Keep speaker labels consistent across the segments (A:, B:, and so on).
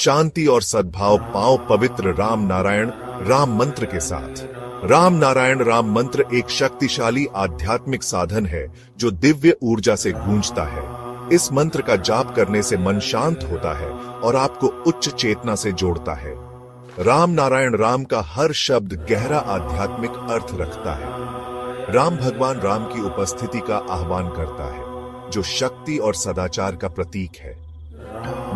A: शांति और सद्भाव पाओ पवित्र राम नारायण राम मंत्र के साथ। राम नारायण राम मंत्र एक शक्तिशाली आध्यात्मिक साधन है जो दिव्य ऊर्जा से गूंजता है। इस मंत्र का जाप करने से मन शांत होता है और आपको उच्च चेतना से जोड़ता है। राम नारायण राम का हर शब्द गहरा आध्यात्मिक अर्थ रखता है। राम भगवान राम की उपस्थिति का आह्वान करता है, जो शक्ति और सदाचार का प्रतीक है।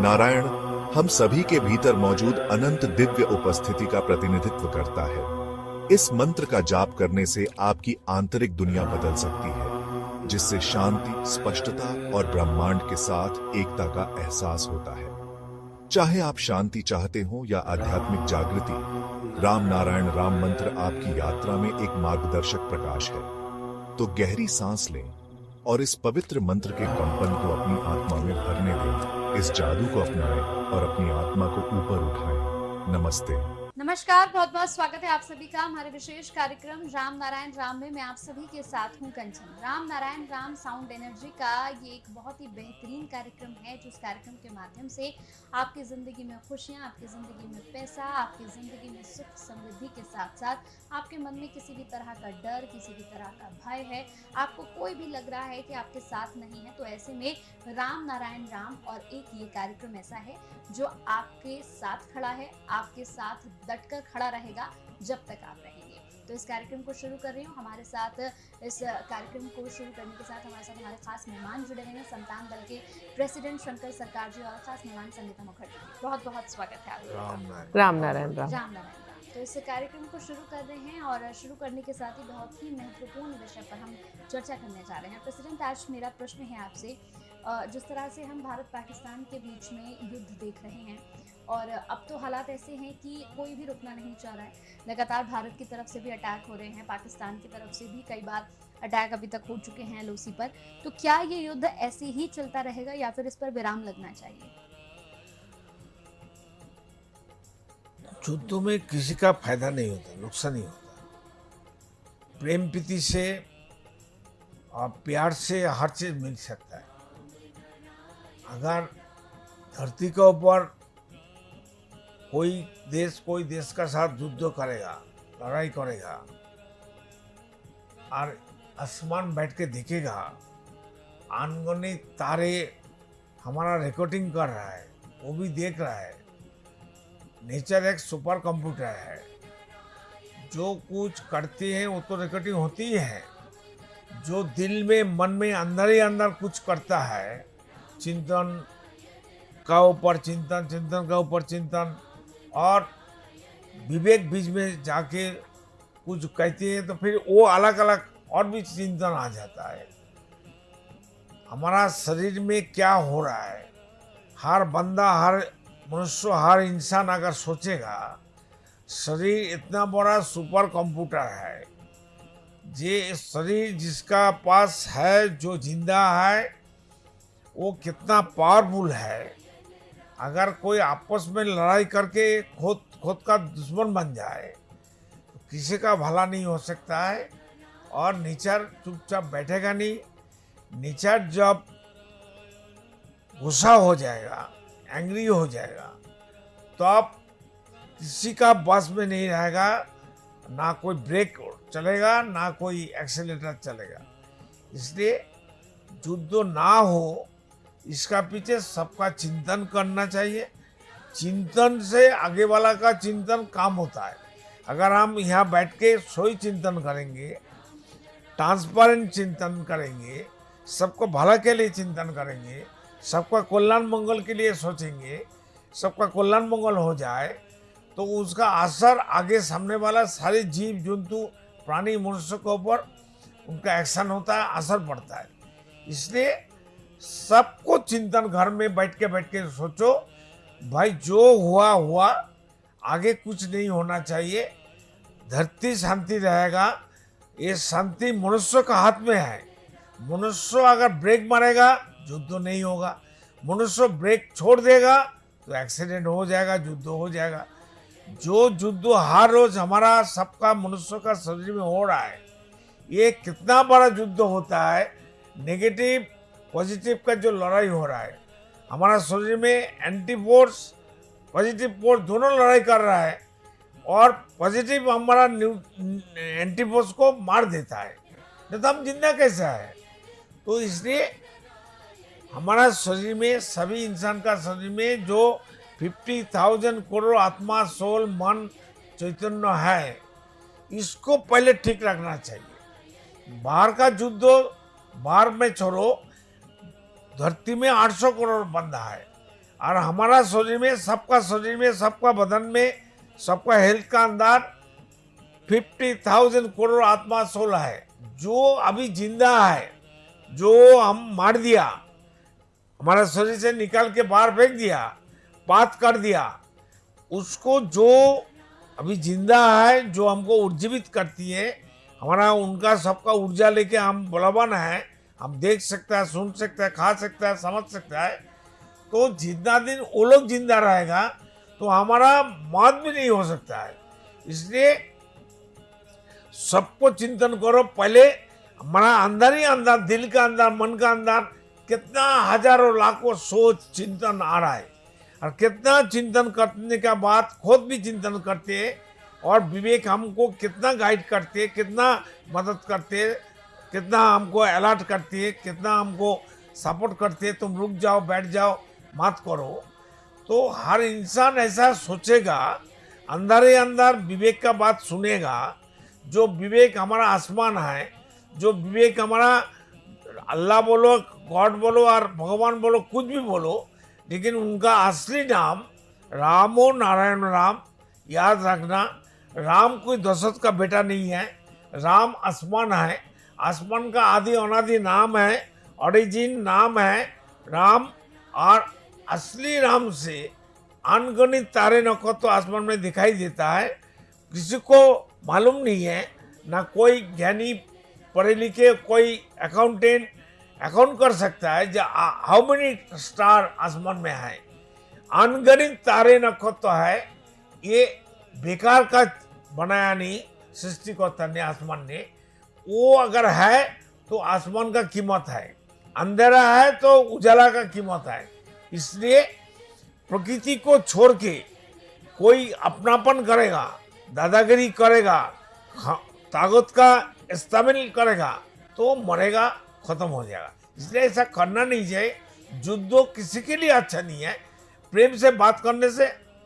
A: नारायण हम सभी के भीतर मौजूद अनंत दिव्य उपस्थिति का प्रतिनिधित्व करता है। इस मंत्र का जाप करने से आपकी आंतरिक दुनिया बदल सकती है, जिससे शांति, स्पष्टता और ब्रह्मांड के साथ एकता का एहसास होता है। चाहे आप शांति चाहते हो या आध्यात्मिक जागृति, राम नारायण राम मंत्र आपकी यात्रा में एक मार्गदर्शक प्रकाश है। तो गहरी सांस लें और इस पवित्र मंत्र के कंपन को अपनी आत्मा में भरने दें। इस जादू को अपनाएं और अपनी आत्मा को ऊपर उठाएं। नमस्ते।
B: नमस्कार, बहुत बहुत स्वागत है आप सभी का हमारे विशेष कार्यक्रम राम नारायण राम में। मैं आप सभी के साथ हूं कंचन। राम नारायण राम साउंड एनर्जी का ये एक बहुत ही बेहतरीन कार्यक्रम है, जिस कार्यक्रम के माध्यम से आपकी ज़िंदगी में खुशियां, आपकी ज़िंदगी में पैसा, आपकी ज़िंदगी में सुख समृद्धि के साथ साथ आपके मन में किसी भी तरह का डर, किसी भी तरह का भय है, आपको कोई भी लग रहा है कि आपके साथ नहीं है, तो ऐसे में राम नारायण राम और एक ये कार्यक्रम ऐसा है जो आपके साथ खड़ा है, आपके साथ डटकर खड़ा रहेगा जब तक आप रहेंगे। तो इस कार्यक्रम को शुरू कर रही हूँ। हमारे साथ इस कार्यक्रम को शुरू करने के साथ हमारे खास मेहमान जुड़े हुए हैं। संतान दल के प्रेसिडेंट शंकर सरकार जी और खास मेहमान संगीता मुखर्जी। बहुत बहुत स्वागत है आपका।
C: राम नारायण राम।
B: राम नारायण राम। तो इस कार्यक्रम को शुरू कर रहे हैं और शुरू करने के साथ ही बहुत ही महत्वपूर्ण विषय पर हम चर्चा करने जा रहे हैं। प्रेसिडेंट, आज मेरा प्रश्न है आपसे, जिस तरह से हम भारत पाकिस्तान के बीच में युद्ध देख रहे हैं और अब तो हालात ऐसे हैं कि कोई भी रुकना नहीं चाह रहा है। लगातार भारत की तरफ से भी अटैक हो रहे हैं, पाकिस्तान की तरफ से भी कई बार अटैक अभी तक हो चुके हैं एलओसी पर। तो क्या ये युद्ध ऐसे ही चलता रहेगा या फिर इस पर विराम लगना चाहिए?
D: युद्धों में किसी का फायदा नहीं होता, नुकसान ही होता। प्रेम प्रीति से और प्यार से हर चीज मिल सकता है। अगर धरती के ऊपर कोई देश का साथ युद्ध करेगा, लड़ाई करेगा और आसमान बैठ के देखेगा, अनगिनत तारे हमारा रिकॉर्डिंग कर रहा है, वो भी देख रहा है। नेचर एक सुपर कंप्यूटर है, जो कुछ करते हैं वो तो रिकॉर्डिंग होती ही है। जो दिल में, मन में अंदर ही अंदर कुछ करता है, चिंतन का ऊपर चिंतन, चिंतन का ऊपर चिंतन, और विवेक बीच में जाके कुछ कहते हैं, तो फिर वो अलग अलग और भी चिंतन आ जाता है। हमारा शरीर में क्या हो रहा है, हर बंदा, हर मनुष्य, हर इंसान अगर सोचेगा, शरीर इतना बड़ा सुपर कंप्यूटर है। ये शरीर जिसका पास है, जो जिंदा है, वो कितना पावरफुल है। अगर कोई आपस में लड़ाई करके खुद का दुश्मन बन जाए तो किसी का भला नहीं हो सकता है। और नेचर चुपचाप बैठेगा नहीं। नेचर जब गुस्सा हो जाएगा, एंग्री हो जाएगा, तो अब किसी का बस में नहीं रहेगा, ना कोई ब्रेक चलेगा, ना कोई एक्सेलेटर चलेगा। इसलिए युद्ध ना हो, इसका पीछे सबका चिंतन करना चाहिए। चिंतन से आगे वाला का चिंतन काम होता है। अगर हम यहाँ बैठ के सोई चिंतन करेंगे, ट्रांसपेरेंट चिंतन करेंगे, सबको भला के लिए चिंतन करेंगे, सबका कल्याण मंगल के लिए सोचेंगे, सबका कल्याण मंगल हो जाए, तो उसका असर आगे सामने वाला सारे जीव जंतु, प्राणी, मनुष्य के ऊपर उनका एक्शन होता है, असर पड़ता है। इसलिए सबको चिंतन घर में बैठ के सोचो, भाई जो हुआ हुआ, आगे कुछ नहीं होना चाहिए। धरती शांति रहेगा, ये शांति मनुष्य का हाथ में है। मनुष्य अगर ब्रेक मारेगा, युद्ध नहीं होगा। मनुष्य ब्रेक छोड़ देगा तो एक्सीडेंट हो जाएगा, युद्ध हो जाएगा। जो युद्ध हर रोज हमारा सबका मनुष्य का शरीर में हो रहा है, ये कितना बड़ा युद्ध होता है। नेगेटिव पॉजिटिव का जो लड़ाई हो रहा है, हमारा शरीर में एंटी फोर्स पॉजिटिव पोल दोनों लड़ाई कर रहा है और पॉजिटिव हमारा एंटीपोज को मार देता है, नहीं तो हम जिंदा कैसा है। तो इसलिए हमारा शरीर में, सभी इंसान का शरीर में जो 50,000 करोड़ आत्मा, सोल, मन, चैतन्य है, इसको पहले ठीक रखना चाहिए। बाहर का युद्ध बाहर में छोड़ो, धरती में 800 करोड़ बंदा है और हमारा शरीर में, सबका बदन में, सबका हेल्थ का अंदर 50,000 करोड़ आत्मा, सोल है जो अभी जिंदा है, जो हम मार दिया, हमारा शरीर से निकाल के बाहर फेंक दिया, पात कर दिया, उसको जो अभी जिंदा है, जो हमको उज्जीवित करती है, हमारा उनका सबका ऊर्जा लेके हम बलवान है, हम देख सकता है, सुन सकता है, खा सकता है, समझ सकता है। तो जितना दिन वो लोग जिंदा रहेगा तो हमारा मौत भी नहीं हो सकता है। इसलिए सबको चिंतन करो, पहले हमारा अंदर ही अंदर, दिल का अंदर, मन का अंदर कितना हजारों लाखों सोच चिंतन आ रहा है और कितना चिंतन करने के बाद खुद भी चिंतन करते हैं और विवेक हमको कितना गाइड करते हैं, कितना मदद करते हैं, कितना हमको अलर्ट करती है, कितना हमको सपोर्ट करती है, तुम रुक जाओ, बैठ जाओ, मत करो। तो हर इंसान ऐसा सोचेगा, अंदर ही अंदर विवेक का बात सुनेगा। जो विवेक हमारा आसमान है, जो विवेक हमारा अल्लाह बोलो, गॉड बोलो और भगवान बोलो, कुछ भी बोलो, लेकिन उनका असली नाम रामो नारायण राम। याद रखना, राम कोई दशरथ का बेटा नहीं है, राम आसमान है, आसमान का आदि अनादि नाम है, ओरिजिन नाम है राम। और असली राम से अनगिनत तारे नक्षत्र आसमान में दिखाई देता है, किसी को मालूम नहीं है, ना कोई ज्ञानी पढ़े लिखे, कोई अकाउंटेंट अकाउंट कर सकता है जो हाउ मेनी स्टार आसमान में है। अनगिनत तारे नक्षत्र है, ये बेकार का बनाया नहीं सृष्टिकर्ता ने, आसमान ने। वो अगर है तो आसमान का कीमत है, अंधेरा है तो उजाला का कीमत है। इसलिए प्रकृति को छोड़ के कोई अपनापन करेगा, दादागिरी करेगा, ताकत का इस्तेमाल करेगा तो मरेगा, खत्म हो जाएगा। इसलिए ऐसा करना नहीं चाहिए। युद्ध किसी के लिए अच्छा नहीं है। प्रेम से बात करने से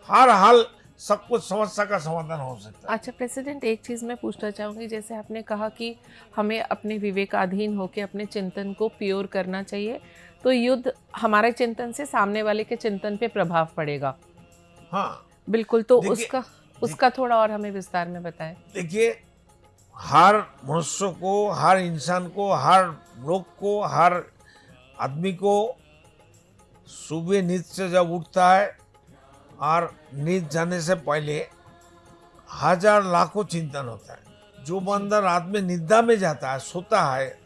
D: हर हाल सब कुछ समस्या का समाधान हो सकता है।
C: अच्छा प्रेसिडेंट, एक चीज़ मैं पूछना चाहूँगी, जैसे आपने कहा कि हमें अपने विवेकाधीन होकर अपने चिंतन को प्योर करना चाहिए, तो युद्ध हमारे चिंतन से सामने वाले के चिंतन पे प्रभाव पड़ेगा।
D: हाँ
C: बिल्कुल, तो
D: देखिए,
C: उसका थोड़ा और हमें विस्तार में बताएं।
D: देखिए, हर मनुष्य को, हर इंसान को, हर लोग को, हर आदमी को सुबह नींद से जब उठता है और नींद जाने से पहले हजार लाखों चिंतन होता है। जो बंदा रात में निद्रा में जाता है, सोता है,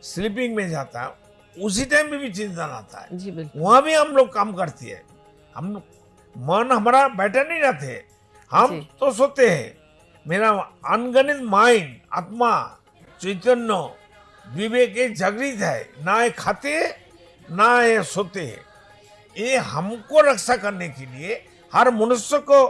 D: स्लीपिंग में जाता है, उसी टाइम में भी चिंतन आता है।
C: जी बिल्कुल।
D: वहाँ भी हम लोग काम करती है। हम मन हमारा बैठा नहीं रहते, हम
C: जी।
D: तो सोते हैं। मेरा अनगिनत माइंड, आत्मा, चैतन्य, विवेक एक जागृत है, ना ये खाते ना ये सोते हैं। ये हमको रक्षा करने के लिए, हर मनुष्य को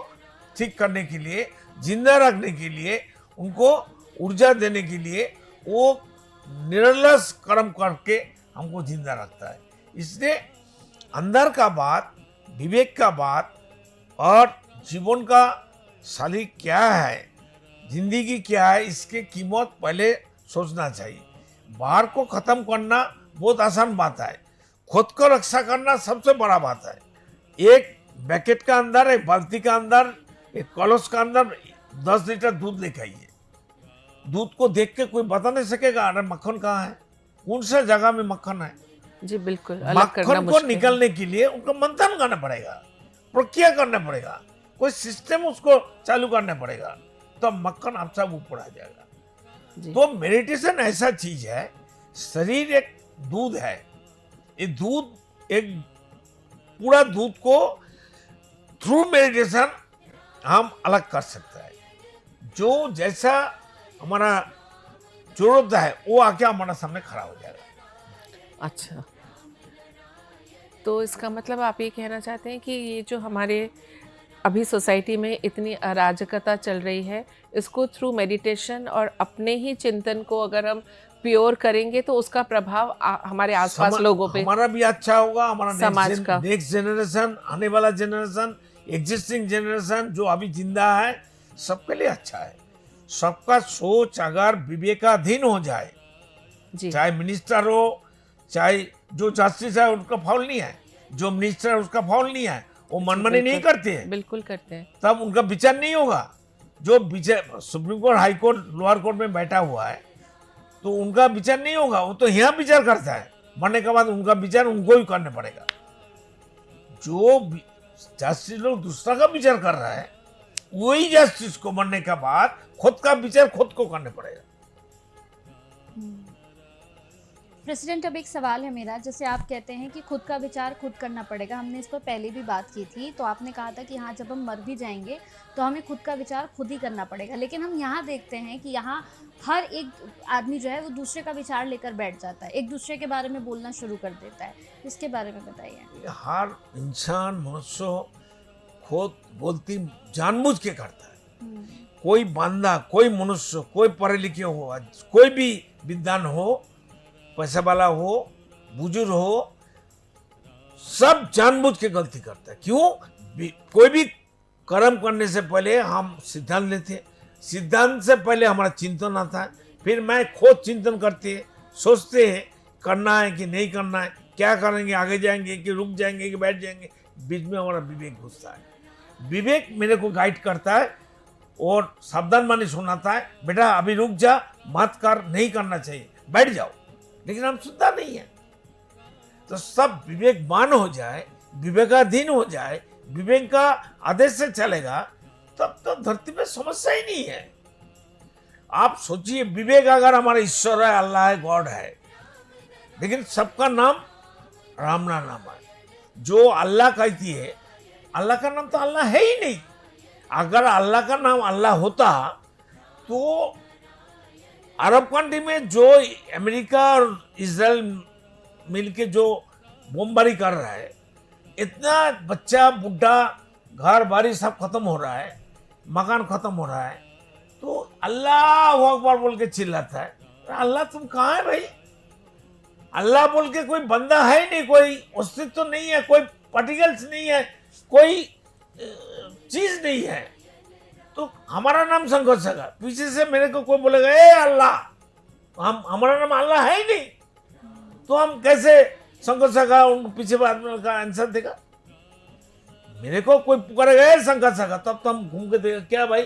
D: ठीक करने के लिए, जिंदा रखने के लिए, उनको ऊर्जा देने के लिए वो निरलस कर्म करके हमको जिंदा रखता है। इसलिए अंदर का बात, विवेक का बात और जीवन का साली क्या है, जिंदगी क्या है, इसके कीमत पहले सोचना चाहिए। बाहर को खत्म करना बहुत आसान बात है, खुद को रक्षा करना सबसे बड़ा बात है। एक पैकेट का अंदर, एक बाल्टी का अंदर, एक कलश का अंदर 10 लीटर दूध लेके आइए। दूध को देख के कोई बता नहीं सकेगा अरे मक्खन कहाँ है, कौन सा जगह में मक्खन है।
C: जी बिल्कुल, अलग करना
D: मक्खन को
C: मुश्किल है।
D: निकालने के लिए उनको मंथन करना पड़ेगा, प्रक्रिया करना पड़ेगा, कोई सिस्टम उसको चालू करना पड़ेगा, तो मक्खन आपसे ऊपर आ जाएगा।
C: जी।
D: तो मेडिटेशन ऐसा चीज है, शरीर एक दूध है, ये दूध एक पूरा दूध को थ्रू मेडिटेशन हम अलग कर सकते हैं। जो जैसा हमारा जरूरत है वो आके हमारा सामने खड़ा हो जाएगा।
C: अच्छा, तो इसका मतलब आप ये कहना चाहते हैं कि ये जो हमारे अभी सोसाइटी में इतनी अराजकता चल रही है, इसको थ्रू मेडिटेशन और अपने ही चिंतन को अगर हम प्योर करेंगे तो उसका प्रभाव हमारे आसपास लोगों पे,
D: हमारा भी अच्छा होगा, हमारा
C: समाज का।
D: नेक्स्ट जनरेशन, आने वाला जनरेशन, एग्जिस्टिंग जनरेशन जो अभी जिंदा है, सबके लिए अच्छा है। सबका सोच अगर विवेकाधीन हो जाए,
C: जी
D: चाहे मिनिस्टर हो, चाहे जो जस्टिस है उनका फॉल नहीं है, जो मिनिस्टर है उसका फॉल नहीं है, वो मनमानी नहीं करते हैं,
C: बिल्कुल करते हैं।
D: तब उनका विचार नहीं होगा। जो विचार supreme court, high court, lower court में बैठा हुआ है तो उनका विचार नहीं होगा, वो तो यहाँ विचार करता है, मरने के बाद उनका विचार उनको ही करना पड़ेगा। जो जस्टिस लोग दूसरा का विचार कर रहा है, वही जस्टिस को मरने के बाद खुद का विचार खुद को करना पड़ेगा।
B: प्रेसिडेंट, अब एक सवाल है मेरा, जैसे आप कहते हैं कि खुद का विचार खुद करना पड़ेगा, हमने इस पर पहले भी बात की थी, तो आपने कहा था कि हाँ जब हम मर भी जाएंगे तो हमें खुद का विचार खुद ही करना पड़ेगा, लेकिन हम यहाँ देखते हैं कि यहाँ हर एक आदमी जो है वो दूसरे का विचार लेकर बैठ जाता है, एक दूसरे के बारे में बोलना शुरू कर देता है, इसके बारे में बताइए।
D: हर इंसान मनुष्य खुद बोलती जानबूझ के करता है। कोई बंदा, कोई मनुष्य, कोई पढ़े लिखे हो, कोई भी विद्वान हो, पैसा वाला हो, बुजुर्ग हो, सब जानबूझ के गलती करता है। क्यों? कोई भी कर्म करने से पहले हम सिद्धांत लेते हैं, सिद्धांत से पहले हमारा चिंतन आता है, फिर मैं खुद चिंतन करते हैं, सोचते हैं करना है कि नहीं करना है, क्या करेंगे, आगे जाएंगे कि रुक जाएंगे कि बैठ जाएंगे। बीच में हमारा विवेक घुसता है। विवेक मेरे को गाइड करता है और सावधान वाणी सुनाता है, बेटा अभी रुक जा, मत कर, नहीं करना चाहिए, बैठ जाओ। लेकिन हम सुनता नहीं है। तो सब विवेकवान हो जाए, विवेकाधीन हो जाए, विवेक का आदेश से चलेगा, तब तो धरती पे समस्या ही नहीं है। आप सोचिए, विवेक अगर हमारा ईश्वर है, अल्लाह है, गॉड है, लेकिन सबका नाम राम नाम है। जो अल्लाह कहती है, अल्लाह का नाम तो अल्लाह है ही नहीं। अगर अल्लाह का नाम अल्लाह होता तो अरब कंट्री में जो अमेरिका और इजराइल मिलके जो बमबारी कर रहा है, इतना बच्चा बुढ़ा घर बारी सब खत्म हो रहा है, मकान खत्म हो रहा है, तो अल्लाह अकबर बोल के चिल्लाता है। अल्लाह तुम कहाँ है भाई? अल्लाह बोल के कोई बंदा है नहीं, कोई अस्तित्व तो नहीं है, कोई पार्टिकल्स नहीं है, कोई चीज नहीं है। तो हमारा नाम संघर्ष है। पीछे से मेरे को कोई बोलेगा ए अल्लाह, हमारा नाम अल्लाह है ही नहीं, तो हम कैसे संघर्ष का उनको पीछे बाद में का आंसर देगा? मेरे को कोई पुकारेगा ए संघर्ष का, तब तो हम घूम के देगा क्या भाई?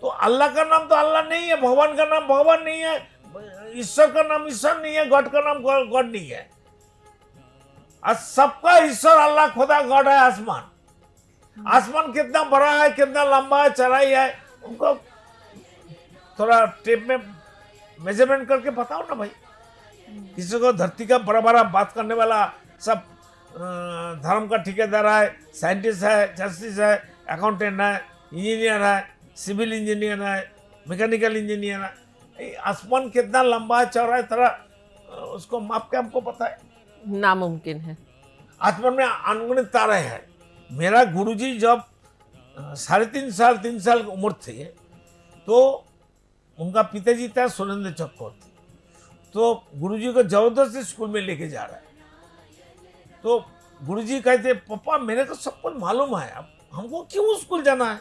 D: तो अल्लाह का नाम तो अल्लाह नहीं है, भगवान का नाम भगवान नहीं है, ईश्वर का नाम ईश्वर नहीं है, गॉड का नाम गॉड नहीं है। आज सबका ईश्वर अल्लाह खुदा गॉड है। आसमान, आसमान कितना बड़ा है, कितना लंबा है, चौड़ाई है, उनको थोड़ा टेप में मेजरमेंट करके बताओ ना भाई। किसी को धरती का बड़ा बड़ा बात करने वाला सब धर्म का ठेकेदार है, साइंटिस्ट है, जस्टिस है, अकाउंटेंट है, इंजीनियर है, सिविल इंजीनियर है, मैकेनिकल इंजीनियर है। आसमान कितना लंबा है, चौड़ा है, तरह उसको माप के हमको पता है?
C: नामुमकिन है।
D: आसमान में अनगिनत तारे हैं। मेरा गुरुजी जब 3.5 साल की उम्र थे, तो उनका पिताजी था सुरेंद्र चक्रवर्ती, तो गुरुजी को जबरदस्ती स्कूल में लेके जा रहा है। तो गुरुजी कहते पापा मेरे को सब कुछ मालूम है, अब हमको क्यों स्कूल जाना है?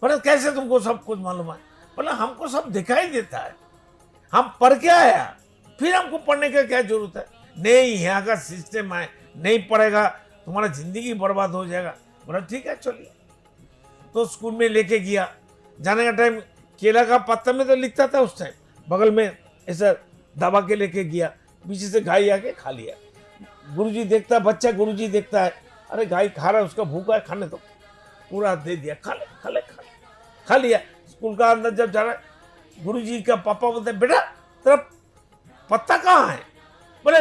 D: बोले कैसे तुमको सब कुछ मालूम है? बोले हमको सब दिखाई देता है, हम पढ़ के आया, फिर हमको पढ़ने का क्या जरूरत है? नहीं, यहाँ का सिस्टम है, नहीं पढ़ेगा तुम्हारा जिंदगी बर्बाद हो जाएगा। बोला ठीक है चलिए। तो स्कूल में लेके गया, जाने का टाइम केला का पत्ता में तो लिखता था उस टाइम, बगल में ऐसा दबा के लेके गया, पीछे से गाय आके खा लिया। गुरुजी देखता है, बच्चा गुरुजी देखता है, अरे गाय खा रहा है, उसका भूखा है, खाने तो पूरा दे दिया, खा ले खा ले खा ले, खा लिया। स्कूल का अंदर जब जा रहा है, गुरुजी का पापा बोलते बेटा तेरा पत्ता कहाँ है? बोले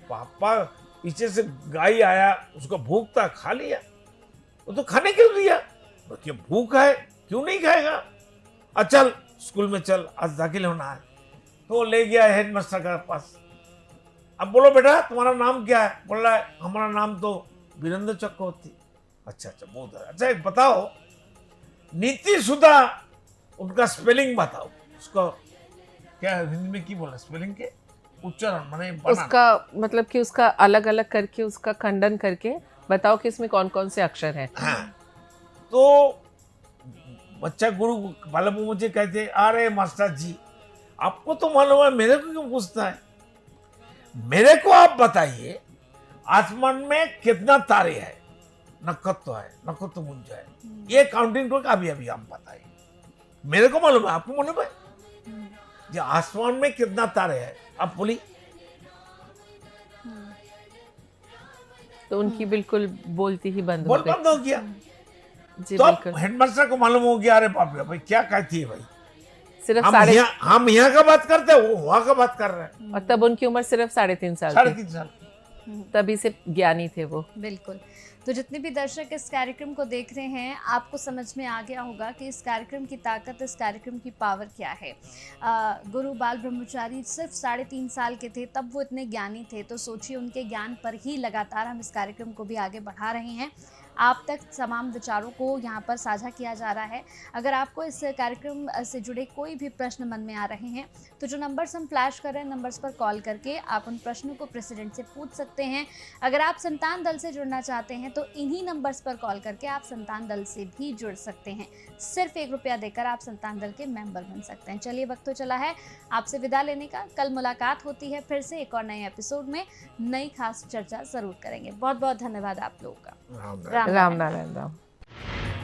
D: पापा पीछे से गाय आया, उसको भूख था, खा लिया। वो तो खाने क्यों दिया? क्यों भूख है, क्यों नहीं खाएगा? चल स्कूल में चल, आज दाखिल होना है। तो ले गया हेडमास्टर के पास। अब बोलो बेटा तुम्हारा नाम क्या है? बोल रहा है हमारा नाम तो वीरेंद्र चक्रवर्ती। अच्छा अच्छा, बहुत अच्छा। एक बताओ, नीति सुधा उनका स्पेलिंग बताओ, उसको क्या हिंदी में की बोला, स्पेलिंग के उच्चारण माने बनाना।
C: उसका मतलब कि उसका अलग अलग करके उसका खंडन करके बताओ कि इसमें कौन कौन से अक्षर हैं।
D: हाँ, तो बच्चा गुरु मालूम मुझे कहते, अरे मास्टर जी आपको तो मालूम है, मेरे को क्यों पूछता है? मेरे को आप बताइए, आसमान में कितना तारे हैं, नक्षत्र है, नक्षत्र मुंज है, ये काउंटिंग को अभी अभी हम बताइए। मेरे को मालूम है, आपको मालूम है? ये आसमान में कितना तारे हैं, आप बोली।
C: तो उनकी बिल्कुल बोलती ही बंद हो
D: बोल
C: गई।
D: बंद हो गया।
C: जी
D: तो
C: बिल्कुल।
D: हेडमास्टर को मालूम हो गया, अरे बाप रे भाई क्या कहती है भाई,
C: सिर्फ
D: हम यहाँ का बात करते हैं, वो वहाँ का बात कर रहे हैं।
C: और तब उनकी उम्र सिर्फ 3.5 साल
D: 3.5 साल।
C: तभी से ज्ञानी थे वो।
B: बिल्कुल। तो जितने भी दर्शक इस कार्यक्रम को देख रहे हैं, आपको समझ में आ गया होगा कि इस कार्यक्रम की ताकत, इस कार्यक्रम की पावर क्या है। गुरु बाल ब्रह्मचारी सिर्फ 3.5 साल के थे, तब वो इतने ज्ञानी थे। तो सोचिए, उनके ज्ञान पर ही लगातार हम इस कार्यक्रम को भी आगे बढ़ा रहे हैं। आप तक तमाम विचारों को यहाँ पर साझा किया जा रहा है। अगर आपको इस कार्यक्रम से जुड़े कोई भी प्रश्न मन में आ रहे हैं, तो जो नंबर्स हम फ्लैश कर रहे हैं, नंबर्स पर कॉल करके आप उन प्रश्नों को प्रेसिडेंट से पूछ सकते हैं। अगर आप संतान दल से जुड़ना चाहते हैं तो इन्हीं नंबर्स पर कॉल करके आप संतान दल से भी जुड़ सकते हैं। सिर्फ 1 रुपया देकर आप संतान दल के मेंबर बन सकते हैं। चलिए, वक्त तो चला है आपसे विदा लेने का। कल मुलाकात होती है फिर से एक और नए एपिसोड में, नई खास चर्चा जरूर करेंगे। बहुत बहुत धन्यवाद आप लोगों का।
C: राम नारायण राम।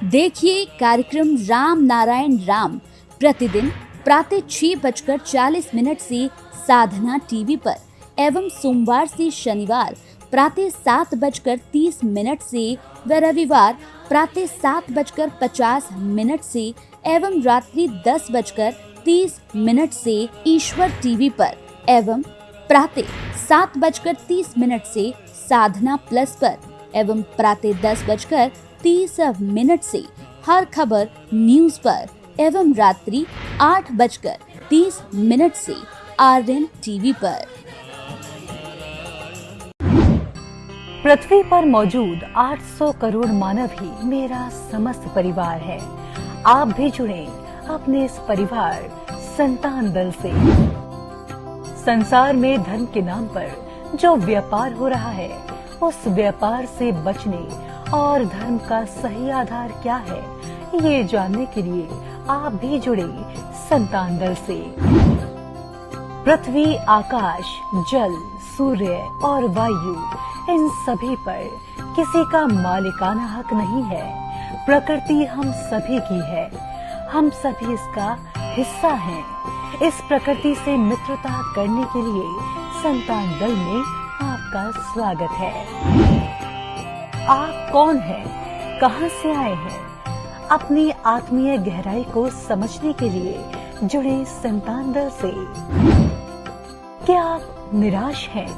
E: देखिए कार्यक्रम राम नारायण राम प्रतिदिन प्रातः 6:40 से साधना टीवी पर एवं सोमवार से शनिवार प्रातः 7:30 से व रविवार प्रातः 7:50 से एवं रात्रि 10:30 से ईश्वर टीवी पर एवं प्रातः 7:30 से साधना प्लस पर एवं प्रातः 10:30 से हर खबर न्यूज पर एवं रात्रि 8:30 से आर्यन टीवी पर।
F: पृथ्वी पर मौजूद 800 करोड़ मानव ही मेरा समस्त परिवार है। आप भी जुड़े अपने इस परिवार संतान दल से। संसार में धर्म के नाम पर जो व्यापार हो रहा है, उस व्यापार से बचने और धर्म का सही आधार क्या है, ये जानने के लिए आप भी जुड़े संतान दल से। पृथ्वी, आकाश, जल, सूर्य और वायु, इन सभी पर किसी का मालिकाना हक नहीं है। प्रकृति हम सभी की है, हम सभी इसका हिस्सा हैं। इस प्रकृति से मित्रता करने के लिए संतान दल में आपका स्वागत है। आप कौन हैं? कहां से आए हैं? अपनी आत्मीय गहराई को समझने के लिए जुड़े संतान दल से। क्या आप निराश हैं,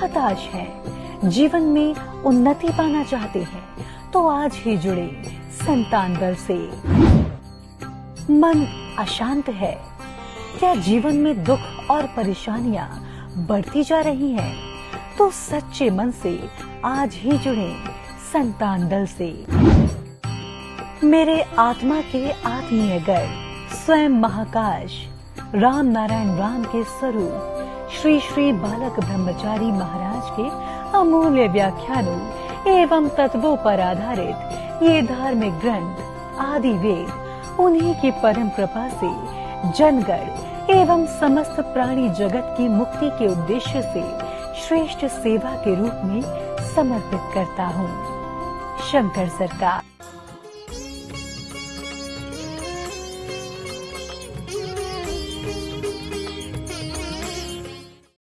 F: हताश हैं, जीवन में उन्नति पाना चाहते हैं, तो आज ही जुड़े संतान दल से। मन अशांत है, क्या जीवन में दुख और परेशानियां बढ़ती जा रही हैं, तो सच्चे मन से आज ही जुड़े संतान दल से। मेरे आत्मा के आत्मीय गर्व स्वयं महाकाश राम नारायण राम के स्वरूप श्री श्री बालक ब्रह्मचारी महाराज के अमूल्य व्याख्यानों एवं तत्वों पर आधारित ये धार्मिक ग्रंथ आदि वेद उन्हीं की परम कृपा से जनगण एवं समस्त प्राणी जगत की मुक्ति के उद्देश्य से श्रेष्ठ सेवा के रूप में समर्पित करता हूँ। शंकर सरकार।